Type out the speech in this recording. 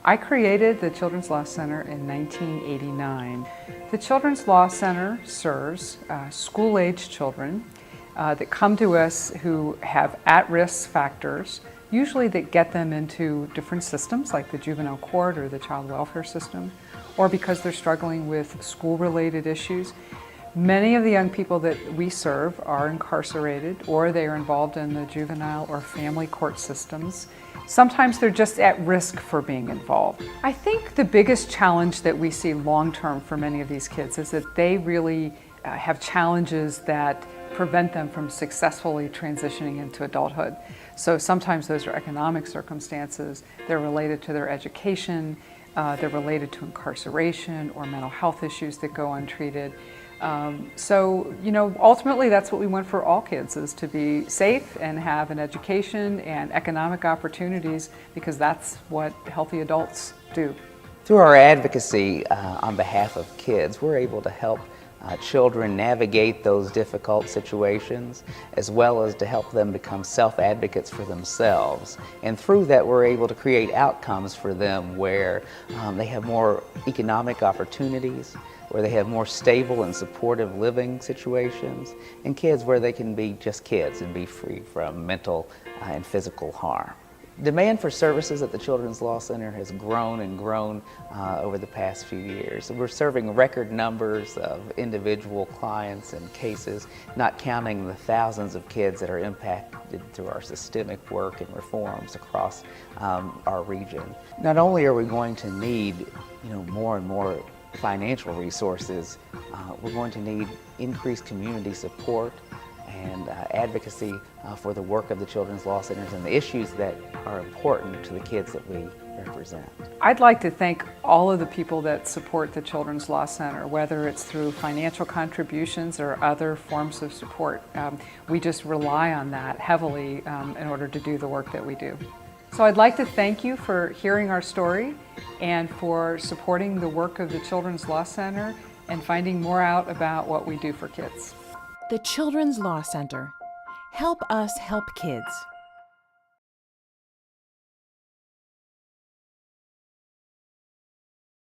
I created the Children's Law Center in 1989. The Children's Law Center serves school-age children that come to us who have at-risk factors, usually that get them into different systems like the juvenile court or the child welfare system, or because they're struggling with school-related issues. Many of the young people that we serve are incarcerated, or they are involved in the juvenile or family court systems. Sometimes they're just at risk for being involved. I think the biggest challenge that we see long-term for many of these kids is that they really have challenges that prevent them from successfully transitioning into adulthood. So sometimes those are economic circumstances, they're related to their education, they're related to incarceration or mental health issues that go untreated. So, ultimately that's what we want for all kids, is to be safe and have an education and economic opportunities, because that's what healthy adults do. Through our advocacy on behalf of kids, we're able to help children navigate those difficult situations, as well as to help them become self-advocates for themselves. And through that, we're able to create outcomes for them where they have more economic opportunities, where they have more stable and supportive living situations, and kids where they can be just kids and be free from mental and physical harm. Demand for services at the Children's Law Center has grown and grown over the past few years. We're serving record numbers of individual clients and cases, not counting the thousands of kids that are impacted through our systemic work and reforms across our region. Not only are we going to need more and more financial resources, we're going to need increased community support and advocacy for the work of the Children's Law Centers and the issues that are important to the kids that we represent. I'd like to thank all of the people that support the Children's Law Center, whether it's through financial contributions or other forms of support. We just rely on that heavily in order to do the work that we do. So I'd like to thank you for hearing our story and for supporting the work of the Children's Law Center and finding more out about what we do for kids. The Children's Law Center. Help us help kids.